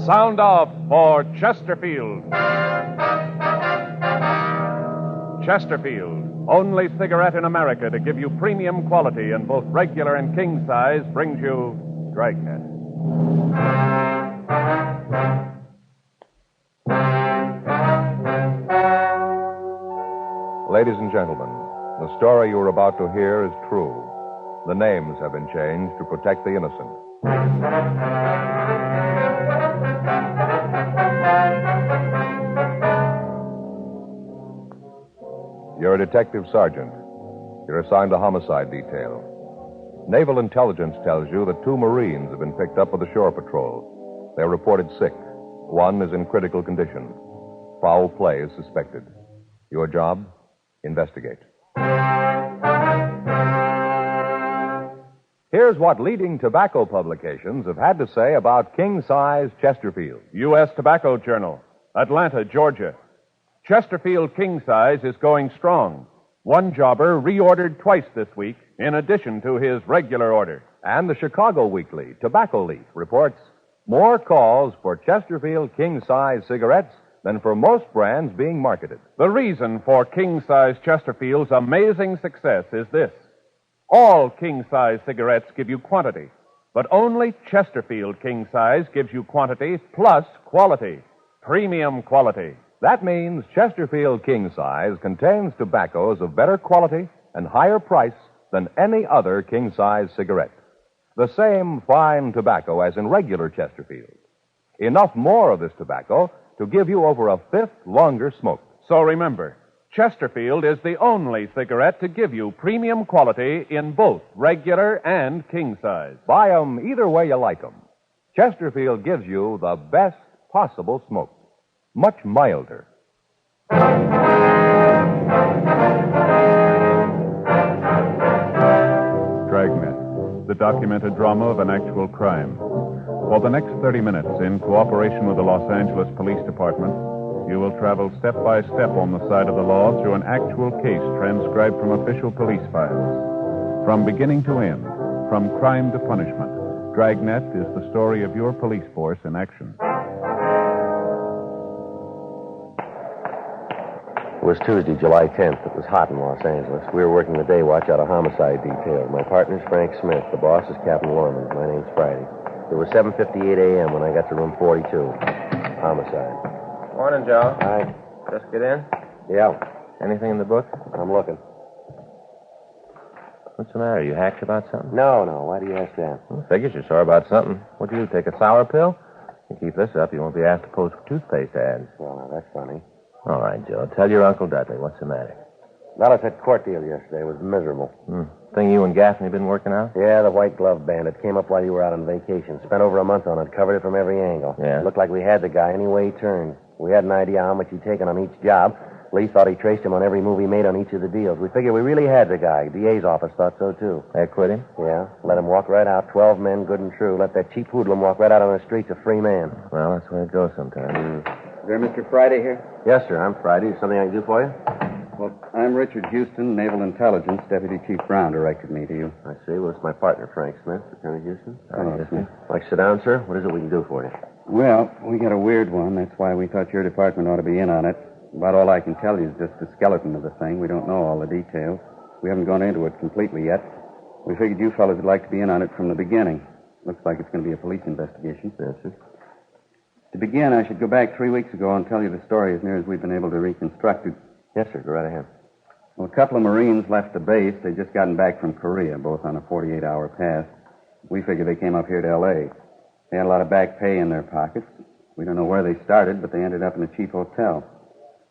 Sound off for Chesterfield. Chesterfield, only cigarette in America to give you premium quality in both regular and king size, brings you Dragnet. Ladies and gentlemen, the story you are about to hear is true. The names have been changed to protect the innocent. You're a detective sergeant. You're assigned to homicide detail. Naval intelligence tells you that 2 Marines have been picked up by the shore patrol. They're reported sick. One is in critical condition. Foul play is suspected. Your job? Investigate. Here's what leading tobacco publications have had to say about king-size Chesterfield. U.S. Tobacco Journal, Atlanta, Georgia. Chesterfield king size is going strong. One jobber reordered twice this week, in addition to his regular order. And the Chicago Weekly, Tobacco Leaf, reports more calls for Chesterfield king-size cigarettes than for most brands being marketed. The reason for king-size Chesterfield's amazing success is this. All king-size cigarettes give you quantity, but only Chesterfield king-size gives you quantity plus quality. Premium quality. That means Chesterfield king size contains tobaccos of better quality and higher price than any other king size cigarette. The same fine tobacco as in regular Chesterfield. Enough more of this tobacco to give you over a fifth longer smoke. So remember, Chesterfield is the only cigarette to give you premium quality in both regular and king size. Buy 'em either way you like 'em. Chesterfield gives you the best possible smoke. Much milder. Dragnet, the documented drama of an actual crime. For the next 30 minutes, in cooperation with the Los Angeles Police Department, you will travel step by step on the side of the law through an actual case transcribed from official police files. From beginning to end, from crime to punishment, Dragnet is the story of your police force in action. It was Tuesday, July 10th. It was hot in Los Angeles. We were working the day watch out of homicide detail. My partner's Frank Smith. The boss is Captain Lorman. My name's Friday. It was 7:58 a.m. when I got to room 42. Homicide. Morning, Joe. Hi. Just get in? Yeah, Anything in the book? I'm looking. What's the matter? You hacked about something? No. Why do you ask that? Well, figures you're sore about something. What'd you do, take a sour pill? You keep this up, you won't be asked to post toothpaste ads. Well, now, that's funny. All right, Joe. Tell your Uncle Dudley. What's the matter? Well, it's that court deal yesterday. It was miserable. Thing you and Gaffney been working out? Yeah, the white glove bandit came up while you were out on vacation. Spent over a month on it. Covered it from every angle. Yeah? Looked like we had the guy any way he turned. We had an idea how much he'd taken on each job. Lee thought he traced him on every move he made on each of the deals. We figured we really had the guy. DA's office thought so, too. They acquit him? Yeah. Let him walk right out. 12 men, good and true. Let that cheap hoodlum walk right out on the streets a free man. Well, that's the way it goes sometimes. Is there Mr. Friday here? Yes, sir. I'm Friday. Is something I can do for you? Well, I'm Richard Houston, Naval Intelligence. Deputy Chief Brown directed me to you. I see. Well, it's my partner, Frank Smith, Lieutenant Houston. Hello, Smith. Like to sit down, sir? What is it we can do for you? Well, we got a weird one. That's why we thought your department ought to be in on it. About all I can tell you is just the skeleton of the thing. We don't know all the details. We haven't gone into it completely yet. We figured you fellas would like to be in on it from the beginning. Looks like it's going to be a police investigation. Yes, sir. To begin, I should go back 3 weeks ago and tell you the story as near as we've been able to reconstruct it. Yes, sir. Go right ahead. Well, a couple of Marines left the base. They'd just gotten back from Korea, both on a 48-hour pass. We figured they came up here to L.A. They had a lot of back pay in their pockets. We don't know where they started, but they ended up in a cheap hotel.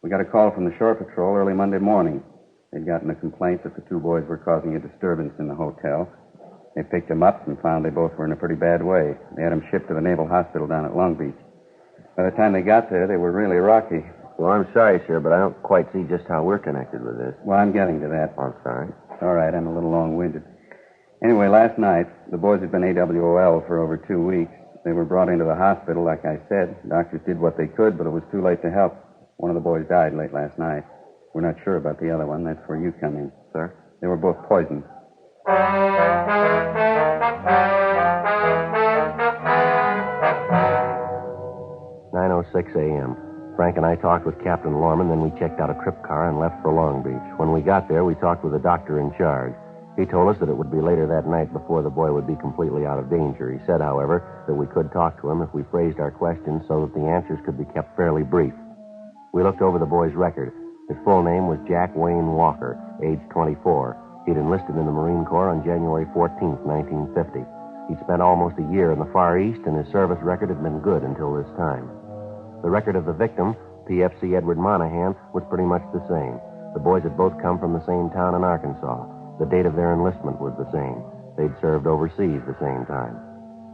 We got a call from the shore patrol early Monday morning. They'd gotten a complaint that the 2 boys were causing a disturbance in the hotel. They picked them up and found they both were in a pretty bad way. They had them shipped to the Naval Hospital down at Long Beach. By the time they got there, they were really rocky. Well, I'm sorry, sir, but I don't quite see just how we're connected with this. Well, I'm getting to that. I'm sorry. All right, I'm a little long-winded. Anyway, last night, the boys had been AWOL for over 2 weeks. They were brought into the hospital, like I said. Doctors did what they could, but it was too late to help. One of the boys died late last night. We're not sure about the other one. That's where you come in. Sir? They were both poisoned. a.m. Frank and I talked with Captain Lorman, then we checked out a trip car and left for Long Beach. When we got there, we talked with the doctor in charge. He told us that it would be later that night before the boy would be completely out of danger. He said, however, that we could talk to him if we phrased our questions so that the answers could be kept fairly brief. We looked over the boy's record. His full name was Jack Wayne Walker, age 24. He'd enlisted in the Marine Corps on January 14th, 1950. He'd spent almost a year in the Far East, and his service record had been good until this time. The record of the victim, PFC Edward Monahan, was pretty much the same. The boys had both come from the same town in Arkansas. The date of their enlistment was the same. They'd served overseas the same time.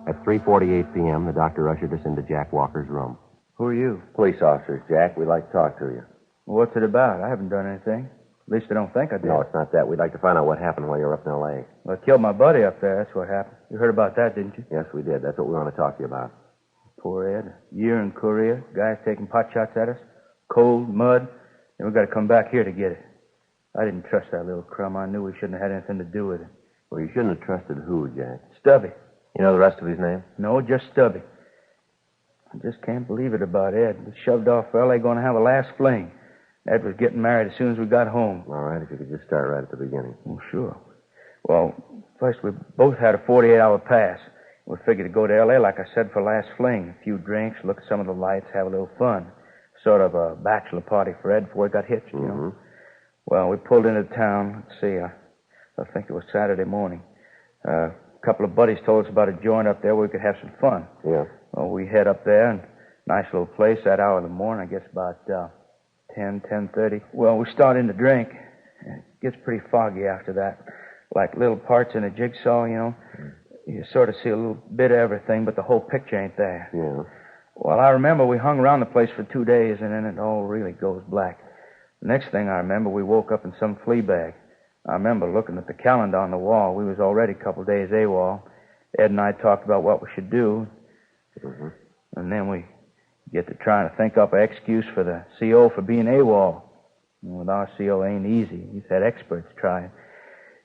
At 3:48 p.m., the doctor ushered us into Jack Walker's room. Who are you? Police officers, Jack. We'd like to talk to you. Well, what's it about? I haven't done anything. At least I don't think I did. No, it's not that. We'd like to find out what happened while you were up in L.A. Well, I killed my buddy up there. That's what happened. You heard about that, didn't you? Yes, we did. That's what we want to talk to you about. Poor Ed. A year in Korea. Guys taking pot shots at us. Cold, mud. Then we got to come back here to get it. I didn't trust that little crumb. I knew we shouldn't have had anything to do with it. Well, you shouldn't have trusted who, Jack? Stubby. You know the rest of his name? No, just Stubby. I just can't believe it about Ed. We shoved off for L.A. going to have a last fling. Ed was getting married as soon as we got home. All right, if you could just start right at the beginning. Oh, sure. Well, first we both had a 48-hour pass. We figured to go to L.A., like I said, for last fling. A few drinks, look at some of the lights, have a little fun. Sort of a bachelor party for Ed before he got hitched, you know. Well, we pulled into town. Let's see, I think it was Saturday morning. A couple of buddies told us about a joint up there where we could have some fun. Yeah. Well, we head up there, and nice little place that hour of the morning, I guess about 10:30. Well, we start in to drink. It gets pretty foggy after that. Like little parts in a jigsaw, you know. You sort of see a little bit of everything, but the whole picture ain't there. Yeah. Well, I remember we hung around the place for 2 days, and then it all really goes black. The next thing I remember, we woke up in some flea bag. I remember looking at the calendar on the wall. We was already a couple days AWOL. Ed and I talked about what we should do. And then we get to trying to think up an excuse for the CO for being AWOL. With our CO ain't easy. He's had experts try it.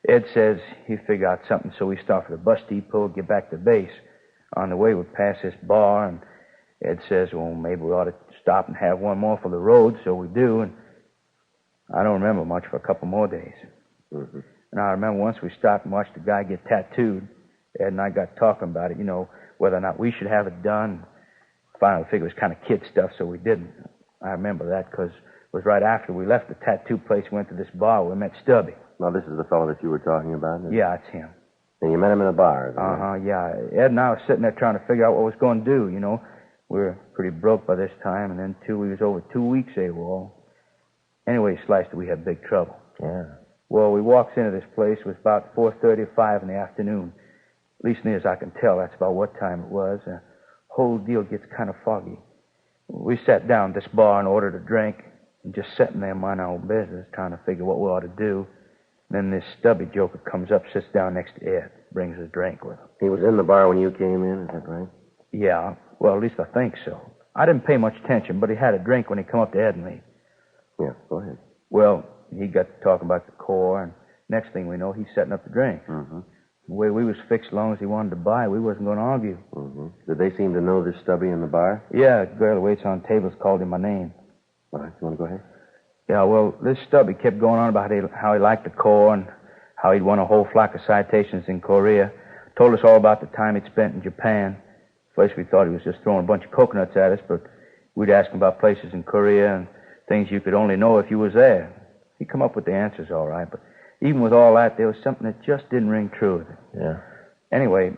Ed says he figure out something, so we start for the bus depot, get back to base. On the way, we pass this bar, and Ed says, well, maybe we ought to stop and have one more for the road, so we do, and I don't remember much for a couple more days. And I remember once we stopped and watched a guy get tattooed. Ed and I got talking about it, you know, whether or not we should have it done. Finally, we figured it was kind of kid stuff, so we didn't. I remember that because it was right after we left the tattoo place, we went to this bar where we met Stubby. Now, this is the fellow that you were talking about? Yeah, it's him. And you met him in a bar, isn't it? Yeah. Ed and I were sitting there trying to figure out what we was going to do, you know. We were pretty broke by this time, and then, too, we was over 2 weeks AWOL. Anyway, sliced it, we had big trouble. Yeah. Well, we walked into this place. It was about 4:30 or 5 in the afternoon. At least near as I can tell, that's about what time it was. The whole deal gets kind of foggy. We sat down at this bar and ordered a drink, and just sitting there minding our own business, trying to figure what we ought to do. Then this Stubby joker comes up, sits down next to Ed, brings a drink with him. He was in the bar when you came in, is that right? Yeah, well, at least I think so. I didn't pay much attention, but he had a drink when he come up to Ed and me. Yeah, go ahead. Well, he got to talking about the Corps, and next thing we know, he's setting up the drink. The way we was fixed, as long as he wanted to buy, we wasn't going to argue. Did they seem to know this Stubby in the bar? Yeah, the girl who waits on tables called him my name. All right, you want to go ahead? Yeah, well, this Stubby kept going on about how he liked the Corps and how he'd won a whole flock of citations in Korea. Told us all about the time he'd spent in Japan. First we thought he was just throwing a bunch of coconuts at us, but we'd ask him about places in Korea and things you could only know if you was there. He'd come up with the answers all right, but even with all that, there was something that just didn't ring true with it. Yeah. Anyway,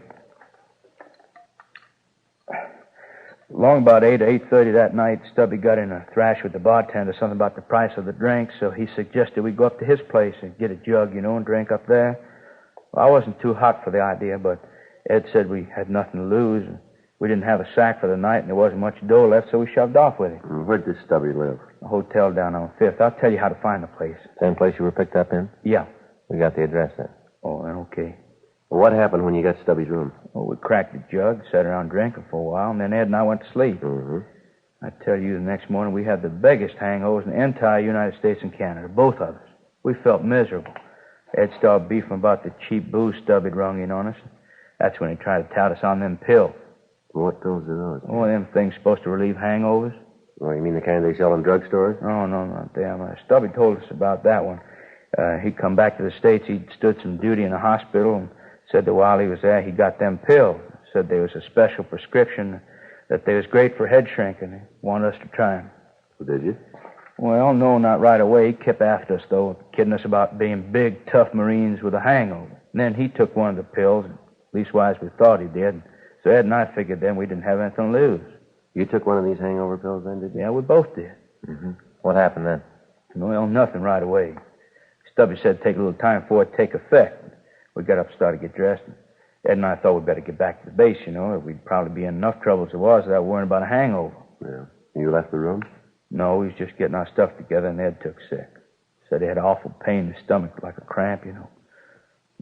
long about 8 or 8:30 that night, Stubby got in a thrash with the bartender, something about the price of the drink, so he suggested we go up to his place and get a jug, you know, and drink up there. Well, I wasn't too hot for the idea, but Ed said we had nothing to lose, and we didn't have a sack for the night, and there wasn't much dough left, so we shoved off with him. Where'd this Stubby live? A hotel down on 5th. I'll tell you how to find the place. Same place you were picked up in? Yeah. We got the address then. Oh, then okay. Well, what happened when you got Stubby's room? Well, we cracked the jug, sat around drinking for a while, and then Ed and I went to sleep. I tell you, the next morning we had the biggest hangovers in the entire United States and Canada, both of us. We felt miserable. Ed started beefing about the cheap booze Stubby'd rung in on us. That's when he tried to tout us on them pills. What pills are those? Oh, them things supposed to relieve hangovers. Oh, you mean the kind they sell in drugstores? Oh, no, not them. Stubby told us about that one. He come back to the States. He'd stood some duty in the hospital and said that while he was there, he got them pills. Said there was a special prescription that they was great for head shrinking. He wanted us to try them. Did you? Well, no, not right away. He kept after us, though, kidding us about being big, tough Marines with a hangover. And then he took one of the pills, leastwise we thought he did. So Ed and I figured then we didn't have anything to lose. You took one of these hangover pills then, did you? Yeah, we both did. Mm-hmm. What happened then? Well, nothing right away. Stubby said it'd take a little time for it to take effect. We got up and started to get dressed. Ed and I thought we'd better get back to the base, or we'd probably be in enough trouble as it was without worrying about a hangover. Yeah. You left the room? No, we was just getting our stuff together, and Ed took sick. Said he had awful pain in his stomach, like a cramp, And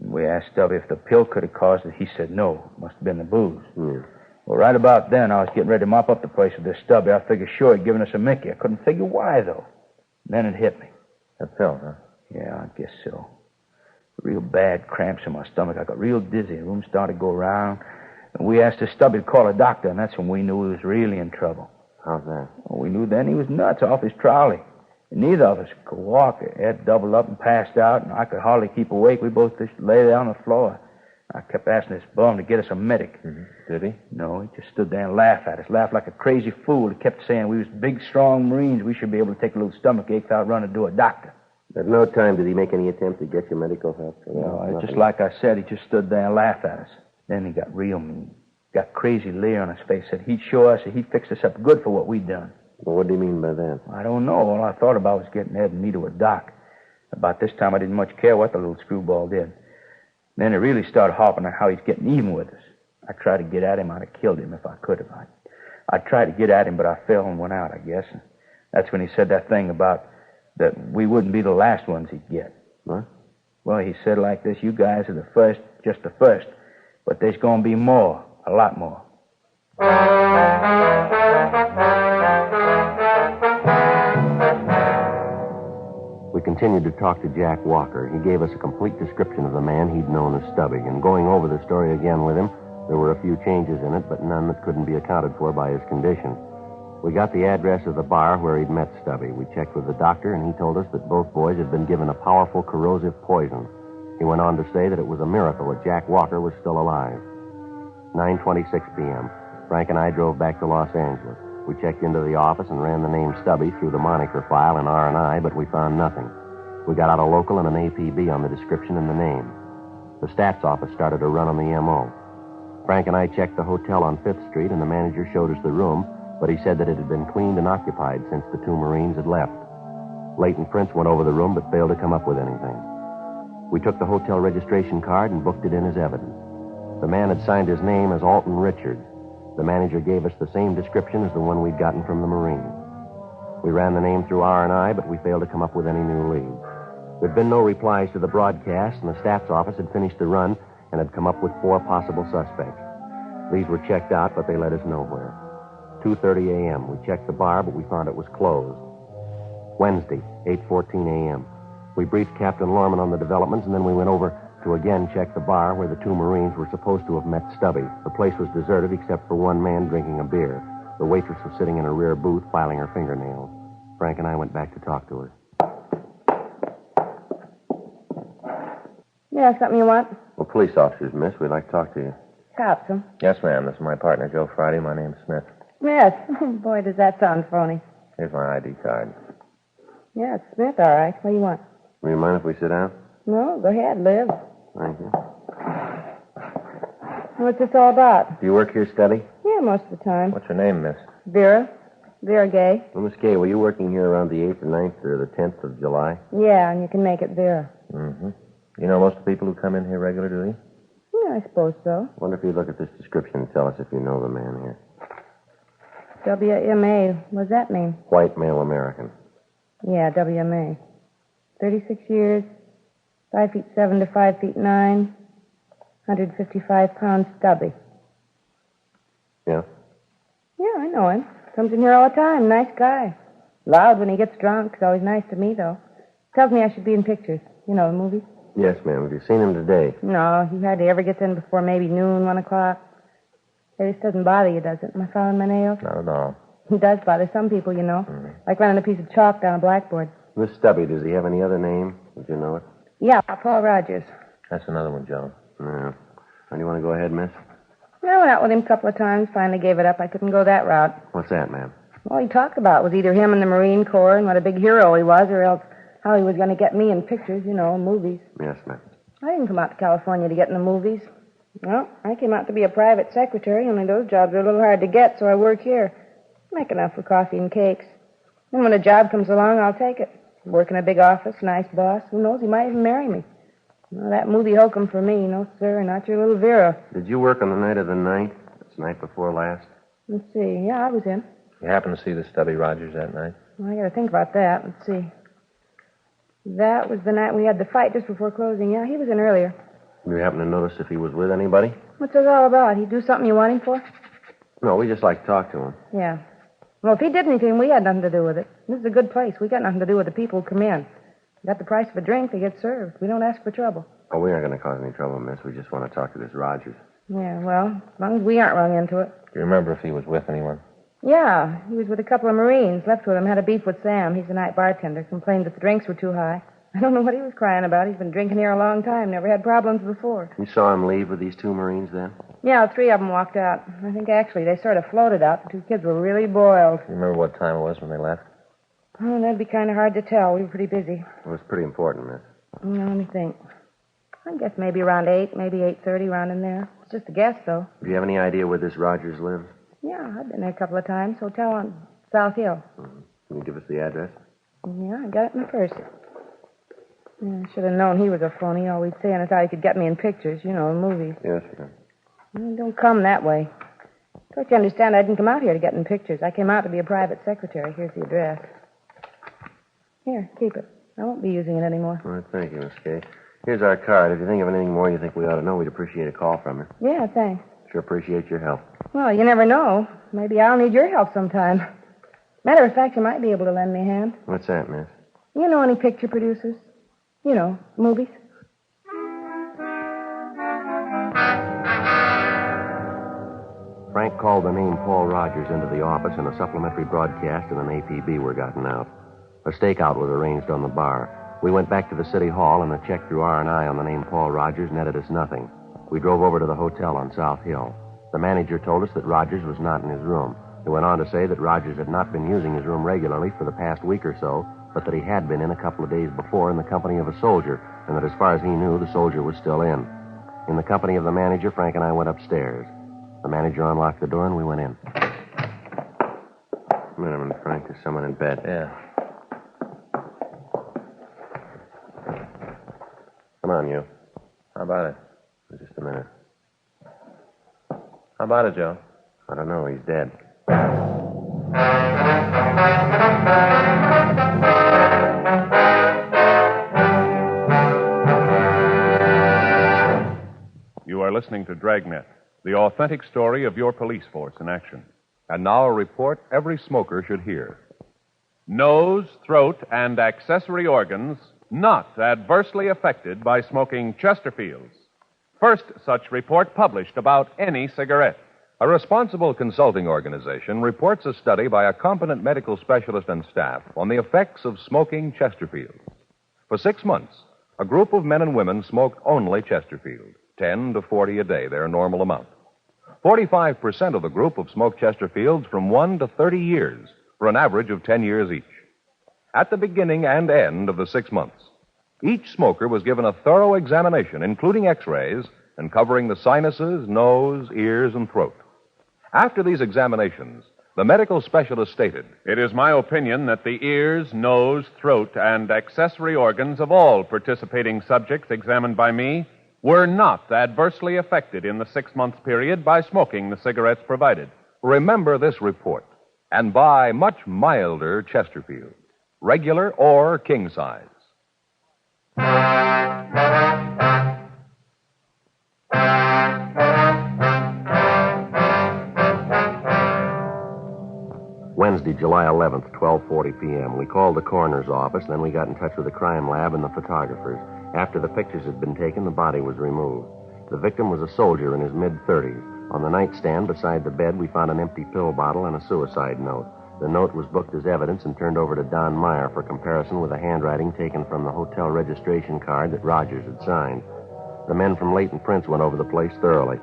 we asked Stubby if the pill could have caused it. He said no. It must have been the booze. Yeah. Well, right about then, I was getting ready to mop up the place with this Stubby. I figured sure he'd given us a Mickey. I couldn't figure why, though. And then it hit me. That pill, huh? Yeah, I guess so. Real bad cramps in my stomach. I got real dizzy. The room started to go round. And we asked the Stubby to call a doctor, and that's when we knew he was really in trouble. How's that? Well, we knew then he was nuts off his trolley. And neither of us could walk. Ed doubled up and passed out, and I could hardly keep awake. We both just lay there on the floor. I kept asking this bum to get us a medic. Mm-hmm. Did he? No, he just stood there and laughed at us, laughed like a crazy fool. He kept saying we was big, strong Marines. We should be able to take a little stomach ache without running to a doctor. At no time did he make any attempt to get you medical help? No, just like I said, he just stood there and laughed at us. Then he got real mean. Got crazy leer on his face. Said he'd show us, he'd fix us up good for what we'd done. Well, what do you mean by that? I don't know. All I thought about was getting Ed and me to a doc. About this time, I didn't much care what the little screwball did. Then it really started harping on how he's getting even with us. I tried to get at him. I'd have killed him if I could have. I tried to get at him, but I fell and went out, I guess. And that's when he said that thing about that we wouldn't be the last ones he'd get. What? Well, he said like this, you guys are the first, just the first. But there's going to be more, a lot more. We continued to talk to Jack Walker. He gave us a complete description of the man he'd known as Stubby. And going over the story again with him, there were a few changes in it, but none that couldn't be accounted for by his condition. We got the address of the bar where he'd met Stubby. We checked with the doctor, and he told us that both boys had been given a powerful corrosive poison. He went on to say that it was a miracle that Jack Walker was still alive. 9:26 p.m. Frank and I drove back to Los Angeles. We checked into the office and ran the name Stubby through the moniker file in R&I, but we found nothing. We got out a local and an APB on the description and the name. The stats office started to run on the M.O. Frank and I checked the hotel on 5th Street, and the manager showed us the room, but he said that it had been cleaned and occupied since the two Marines had left. Leighton Prince went over the room, but failed to come up with anything. We took the hotel registration card and booked it in as evidence. The man had signed his name as Alton Richards. The manager gave us the same description as the one we'd gotten from the Marines. We ran the name through R&I, but we failed to come up with any new leads. There'd been no replies to the broadcast, and the stats office had finished the run and had come up with 4 possible suspects. These were checked out, but they led us nowhere. 2:30 a.m. We checked the bar, but we found it was closed. Wednesday, 8:14 a.m. We briefed Captain Lorman on the developments, and then we went over to again check the bar where the two Marines were supposed to have met Stubby. The place was deserted except for one man drinking a beer. The waitress was sitting in a rear booth filing her fingernails. Frank and I went back to talk to her. Yeah, something you want? Well, police officers, miss. We'd like to talk to you. Cops, huh? Yes, ma'am. This is my partner, Joe Friday. My name's Smith. Yes. Boy, does that sound phony. Here's my ID card. Yeah, it's Smith, all right. What do you want? Will you mind if we sit down? No, go ahead, live. Thank you. What's this all about? Do you work here steady? Yeah, most of the time. What's your name, miss? Vera. Vera Gay. Well, Miss Gay, were you working here around the 8th or 9th or the 10th of July? Yeah, and you can make it Vera. Mm-hmm. You know most of the people who come in here regular, do you? Yeah, I suppose so. Wonder if you look at this description and tell us if you know the man here. WMA. What does that mean? White male American. Yeah, WMA. 36 years, 5'7" to 5'9", 155 pounds stubby. Yeah? Yeah, I know him. Comes in here all the time. Nice guy. Loud when he gets drunk. He's always nice to me, though. Tells me I should be in pictures. You know, the movies. Yes, ma'am. Have you seen him today? No, he hardly ever gets in before maybe noon, 1 o'clock. It just doesn't bother you, does it? Am I following my nails? Not at all. It does bother some people, you know. Like running a piece of chalk down a blackboard. Miss Stubby, does he have any other name? Would you know it? Yeah, Paul Rogers. That's another one, Joe. No. Do you want to go ahead, miss? I went out with him a couple of times, finally gave it up. I couldn't go that route. What's that, ma'am? All he talked about was either him in the Marine Corps and what a big hero he was, or else how he was going to get me in pictures, you know, movies. Yes, ma'am. I didn't come out to California to get in the movies. Well, I came out to be a private secretary, only those jobs are a little hard to get, so I work here. Make enough for coffee and cakes. And when a job comes along, I'll take it. Work in a big office, nice boss. Who knows, he might even marry me. Well, that movie hokum for me, no, sir, not your little Vera. Did you work on the night of the 9th? It's the night before last? Let's see. Yeah, I was in. You happened to see the Stubby Rogers that night? Well, I got to think about that. Let's see. That was the night we had the fight just before closing. Yeah, he was in earlier. You happen to notice if he was with anybody? What's this all about? He do something you want him for? No, we just like to talk to him. Yeah. Well, if he did anything, we had nothing to do with it. This is a good place. We got nothing to do with the people who come in. Got the price of a drink, they get served. We don't ask for trouble. Oh, we aren't going to cause any trouble, miss. We just want to talk to this Rogers. Yeah, well, as long as we aren't rung into it. Do you remember if he was with anyone? Yeah, he was with a couple of Marines. Left with him, had a beef with Sam. He's the night bartender. Complained that the drinks were too high. I don't know what he was crying about. He's been drinking here a long time. Never had problems before. You saw him leave with these 2 Marines then? Yeah, 3 of them walked out. I think, actually, they sort of floated out. The 2 kids were really boiled. Do you remember what time it was when they left? Oh, that'd be kind of hard to tell. We were pretty busy. It was pretty important, miss. Let me think. I guess maybe around 8, maybe 8:30, around in there. It's just a guess, though. Do you have any idea where this Rogers lives? Yeah, I've been there a couple of times. Hotel on South Hill. Can you give us the address? Yeah, I got it in the purse. Yeah, I should have known he was a phony. All we'd say, and I thought he could get me in pictures, you know, in movies. Yes, ma'am. Well, don't come that way. Don't you understand? I didn't come out here to get in pictures. I came out to be a private secretary. Here's the address. Here, keep it. I won't be using it anymore. All right, thank you, Miss Kay. Here's our card. If you think of anything more you think we ought to know, we'd appreciate a call from you. Yeah, thanks. Sure appreciate your help. Well, you never know. Maybe I'll need your help sometime. Matter of fact, you might be able to lend me a hand. What's that, miss? You know any picture producers? You know, movies? Frank called the name Paul Rogers into the office, and a supplementary broadcast and an APB were gotten out. A stakeout was arranged on the bar. We went back to the city hall, and a check through R&I on the name Paul Rogers netted us nothing. We drove over to the hotel on South Hill. The manager told us that Rogers was not in his room. He went on to say that Rogers had not been using his room regularly for the past week or so, but that he had been in a couple of days before in the company of a soldier, and that as far as he knew, the soldier was still in. In the company of the manager, Frank and I went upstairs. The manager unlocked the door, and we went in. Wait a minute, Frank. There's someone in bed. Yeah. Come on, you. How about it? Just a minute. How about it, Joe? I don't know. He's dead. You are listening to Dragnet, the authentic story of your police force in action. And now a report every smoker should hear. Nose, throat, and accessory organs not adversely affected by smoking Chesterfields. First such report published about any cigarette. A responsible consulting organization reports a study by a competent medical specialist and staff on the effects of smoking Chesterfields. For 6 months, a group of men and women smoked only Chesterfield, 10 to 40 a day, their normal amount. 45% of the group have smoked Chesterfields from 1 to 30 years, for an average of 10 years each. At the beginning and end of the 6 months, each smoker was given a thorough examination, including x-rays, and covering the sinuses, nose, ears, and throat. After these examinations, the medical specialist stated, "It is my opinion that the ears, nose, throat, and accessory organs of all participating subjects examined by me were not adversely affected in the 6-month period by smoking the cigarettes provided." remember this report and buy much milder Chesterfield, regular or king size. Wednesday, July 11th, 12:40 p.m. We called the coroner's office, then we got in touch with the crime lab and the photographers. After the pictures had been taken, the body was removed. The victim was a soldier in his mid-30s. On the nightstand beside the bed, we found an empty pill bottle and a suicide note. The note was booked as evidence and turned over to Don Meyer for comparison with the handwriting taken from the hotel registration card that Rogers had signed. The men from Leighton Prints went over the place thoroughly.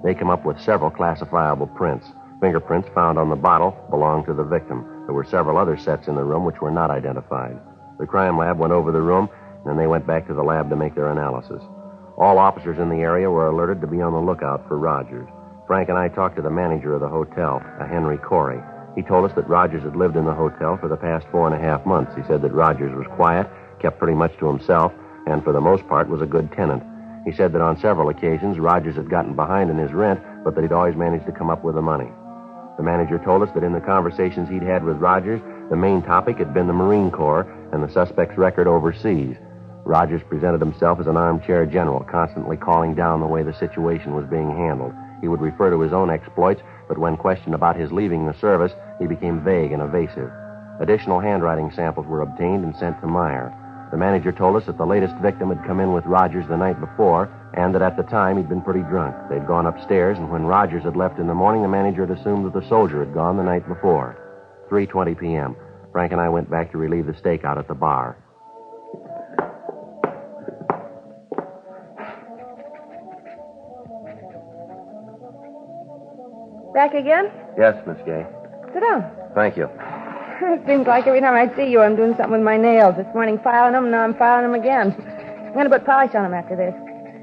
They came up with several classifiable prints. Fingerprints found on the bottle belonged to the victim. There were several other sets in the room which were not identified. The crime lab went over the room, and then they went back to the lab to make their analysis. All officers in the area were alerted to be on the lookout for Rogers. Frank and I talked to the manager of the hotel, a Henry Corey. He told us that Rogers had lived in the hotel for the past 4.5 months. He said that Rogers was quiet, kept pretty much to himself, and for the most part was a good tenant. He said that on several occasions Rogers had gotten behind in his rent, but that he'd always managed to come up with the money. The manager told us that in the conversations he'd had with Rogers, the main topic had been the Marine Corps and the suspect's record overseas. Rogers presented himself as an armchair general, constantly calling down the way the situation was being handled. He would refer to his own exploits, but when questioned about his leaving the service, he became vague and evasive. Additional handwriting samples were obtained and sent to Meyer. The manager told us that the latest victim had come in with Rogers the night before, and that at the time he'd been pretty drunk. They'd gone upstairs, and when Rogers had left in the morning, the manager had assumed that the soldier had gone the night before. 3:20 p.m. Frank and I went back to relieve the stakeout at the bar. Back again? Yes, Miss Gay. Sit down. Thank you. It seems like every time I see you, I'm doing something with my nails. This morning filing them, now I'm filing them again. I'm going to put polish on them after this.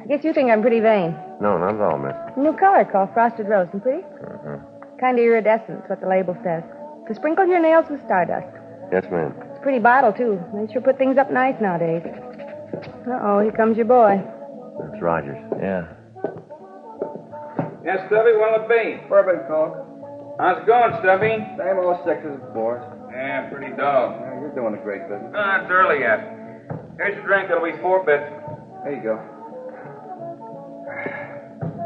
I guess you think I'm pretty vain. No, not at all, miss. A new color called Frosted Rose. And pretty? Mm-hmm. Kind of iridescent, what the label says. To sprinkle your nails with stardust. Yes, ma'am. It's a pretty bottle, too. They sure put things up nice nowadays. Uh-oh, here comes your boy. That's Rogers. Yeah. Yes, Stubby, what'll it be? Bourbon Coke. How's it going, Stubby? Same old six as before. Yeah, pretty dull. Yeah, you're doing a great business. Ah, it's early yet. Here's your drink. It'll be 4 bits. There you go.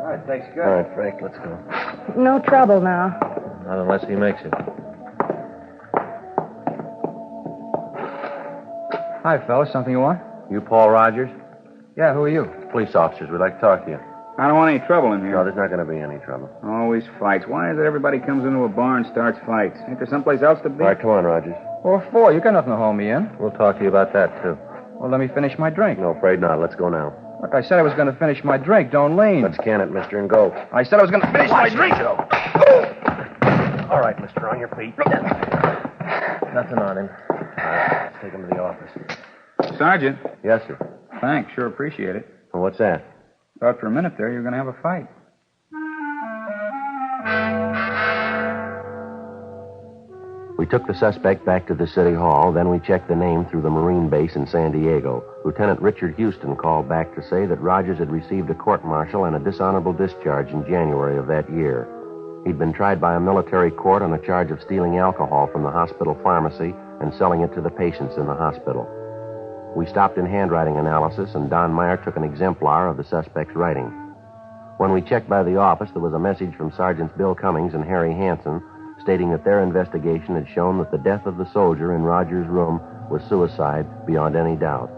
All right, thanks, good. All right, Frank, let's go. No trouble now. Not unless he makes it. Hi, fellas. Something you want? You Paul Rogers? Yeah, who are you? Police officers. We'd like to talk to you. I don't want any trouble in No, here. there's not going to be any trouble. Always fights. Why is it everybody comes into a bar and starts fights? Ain't there someplace else to be? All right, come on, Rogers. What for? You got nothing to hold me in. We'll talk to you about that, too. Well, let me finish my drink. No, afraid not. Let's go now. Look, I said I was going to finish my drink. Don't lean. Let's can it, mister, and go. I said I was going to finish my drink. All right, mister, on your feet. Nothing on him. Let's take him to the office. Sergeant. Yes, sir. Thanks. Sure appreciate it. Well, what's that? Thought for a minute there you were going to have a fight. We took the suspect back to the city hall, then we checked the name through the Marine base in San Diego. Lieutenant Richard Houston called back to say that Rogers had received a court-martial and a dishonorable discharge in January of that year. He'd been tried by a military court on a charge of stealing alcohol from the hospital pharmacy and selling it to the patients in the hospital. We stopped in handwriting analysis, and Don Meyer took an exemplar of the suspect's writing. When we checked by the office, there was a message from Sergeants Bill Cummings and Harry Hansen stating that their investigation had shown that the death of the soldier in Rogers' room was suicide beyond any doubt.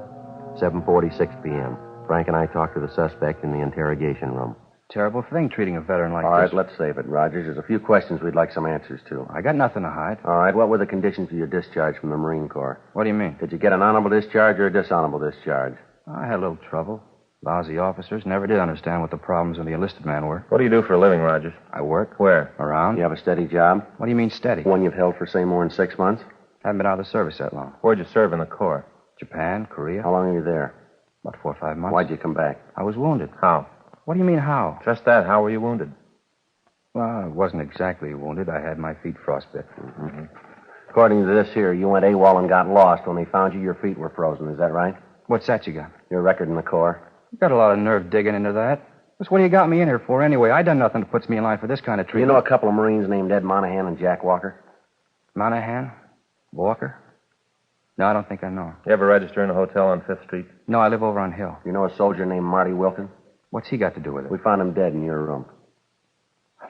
7:46 p.m. Frank and I talked to the suspect in the interrogation room. Terrible thing, treating a veteran like All this. right, let's save it, Rogers. There's a few questions we'd like some answers to. I got nothing to hide. All right, what were the conditions of your discharge from the Marine Corps? What do you mean? Did you get an honorable discharge or a dishonorable discharge? I had a little trouble. Lousy officers never did understand what the problems of the enlisted man were. What do you do for a living, Rogers? I work. Where? Around. You have a steady job? What do you mean steady? One you've held for, say, more than 6 months? Haven't been out of the service that long. Where'd you serve in the Corps? Japan, Korea. How long are you there? About 4 or 5 months. Why'd you come back? I was wounded. How? What do you mean, how? Just that. How were you wounded? Well, I wasn't exactly wounded. I had my feet frostbit. Mm-hmm. According to this here, you went AWOL and got lost. When they found you, your feet were frozen. Is that right? What's that you got? Your record in the Corps? You got a lot of nerve digging into that. Just what do you got me in here for anyway? I done nothing that puts me in line for this kind of You treatment. know a couple of Marines named Ed Monahan and Jack Walker? Monahan? Walker? No, I don't think I know him. You ever register in a hotel on 5th Street? No, I live over on Hill. You know a soldier named Marty Wilkin? What's he got to do with it? We found him dead in your room.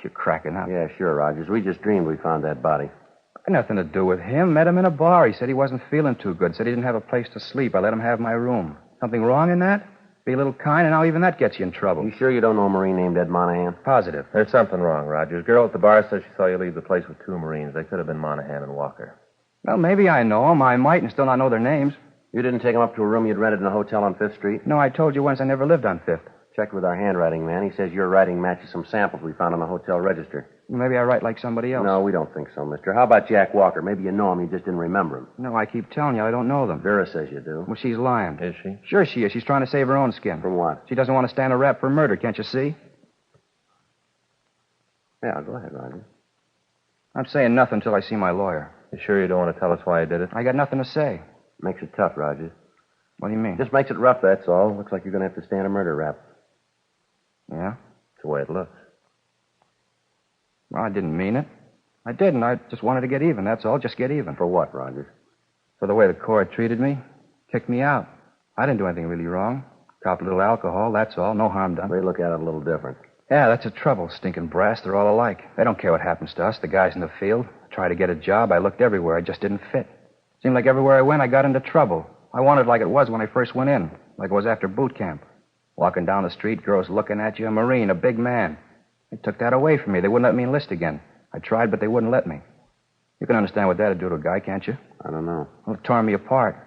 You're cracking up. Yeah, sure, Rogers. We just dreamed we found that body. Got nothing to do with him. Met him in a bar. He said he wasn't feeling too good. Said he didn't have a place to sleep. I let him have my room. Something wrong in that? Be a little kind, and now even that gets you in trouble. You sure you don't know a Marine named Ed Monahan? Positive. There's something wrong, Rogers. Girl at the bar says she saw you leave the place with 2 Marines. They could have been Monahan and Walker. Well, maybe I know them. I might and still not know their names. You didn't take him up to a room you'd rented in a hotel on 5th Street? No, I told you once I never lived on 5th. Checked with our handwriting man. He says your writing matches some samples we found on the hotel register. Maybe I write like somebody else. No, we don't think so, mister. How about Jack Walker? Maybe you know him, you just didn't remember him. No, I keep telling you, I don't know them. Vera says you do. Well, she's lying. Is she? Sure she is. She's trying to save her own skin. From what? She doesn't want to stand a rap for murder, can't you see? Yeah, go ahead, Roger. I'm saying nothing until I see my lawyer. You sure you don't want to tell us why you did it? I got nothing to say. Makes it tough, Roger. What do you mean? Just makes it rough, that's all. Looks like you're going to have to stand a murder rap. Yeah? It's the way it looks. Well, I didn't mean it. I didn't. I just wanted to get even, that's all. Just get even. For what, Rogers? For the way the court treated me. Kicked me out. I didn't do anything really wrong. Copped a little alcohol, that's all. No harm done. They look at it a little different. Yeah, that's the trouble. Stinking brass, they're all alike. They don't care what happens to us, the guys in the field. I tried to get a job. I looked everywhere. I just didn't fit. Seemed like everywhere I went, I got into trouble. I wanted like it was when I first went in. Like it was after boot camp. Walking down the street, girls looking at you, a Marine, a big man. They took that away from me. They wouldn't let me enlist again. I tried, but they wouldn't let me. You can understand what that'd do to a guy, can't you? I don't know. Well, it tore me apart.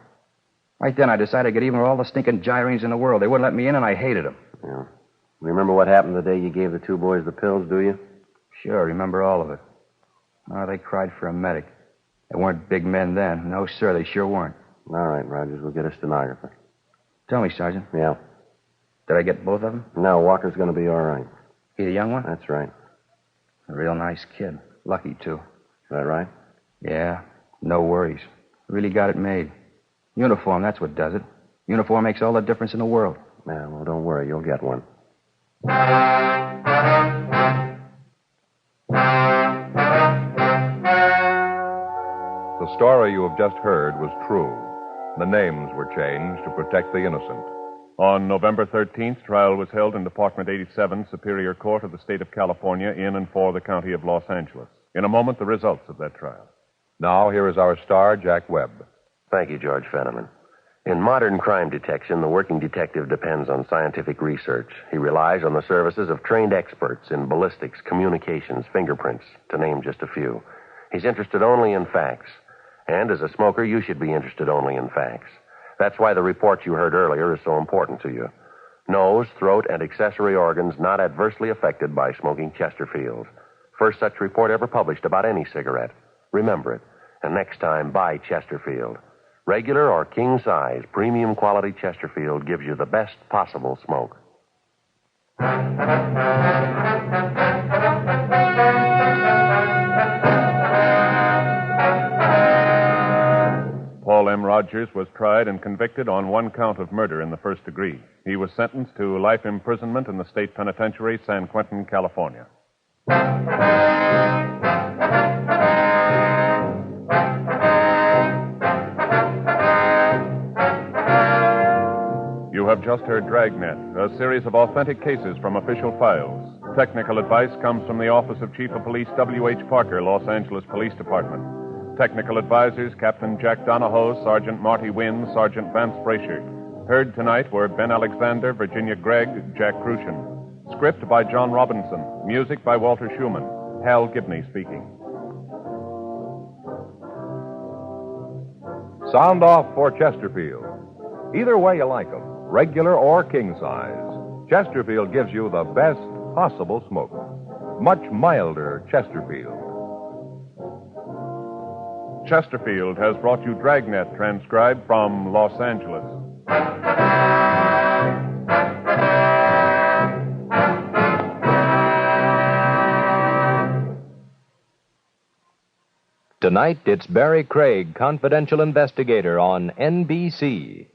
Right then, I decided to get even with all the stinking gyrenes in the world. They wouldn't let me in, and I hated them. Yeah. Remember what happened the day you gave the 2 boys the pills, do you? Sure, I remember all of it. Oh, they cried for a medic. They weren't big men then. No, sir, they sure weren't. All right, Rogers, we'll get a stenographer. Tell me, Sergeant. Yeah. Did I get both of them? No, Walker's going to be all right. He the young one? That's right. A real nice kid. Lucky, too. Is that right? Yeah, no worries. Really got it made. Uniform, that's what does it. Uniform makes all the difference in the world. Yeah, well, don't worry. You'll get one. The story you have just heard was true. The names were changed to protect the innocent. On November 13th, trial was held in Department 87, Superior Court of the State of California, in and for the County of Los Angeles. In a moment, the results of that trial. Now, here is our star, Jack Webb. Thank you, George Fenneman. In modern crime detection, the working detective depends on scientific research. He relies on the services of trained experts in ballistics, communications, fingerprints, to name just a few. He's interested only in facts. And as a smoker, you should be interested only in facts. That's why the report you heard earlier is so important to you. Nose, throat, and accessory organs not adversely affected by smoking Chesterfield. First such report ever published about any cigarette. Remember it. And next time, buy Chesterfield. Regular or king size, premium quality Chesterfield gives you the best possible smoke. Paul M. Rogers was tried and convicted on 1 count of murder in the first degree. He was sentenced to life imprisonment in the state penitentiary, San Quentin, California. You have just heard Dragnet, a series of authentic cases from official files. Technical advice comes from the Office of Chief of Police W.H. Parker, Los Angeles Police Department. Technical advisors, Captain Jack Donahoe, Sergeant Marty Wynn, Sergeant Vance Brasher. Heard tonight were Ben Alexander, Virginia Gregg, Jack Crucian. Script by John Robinson. Music by Walter Schumann. Hal Gibney speaking. Sound off for Chesterfield. Either way you like them, regular or king size, Chesterfield gives you the best possible smoke. Much milder Chesterfield. Chesterfield has brought you Dragnet, transcribed from Los Angeles. Tonight, it's Barry Craig, confidential investigator on NBC.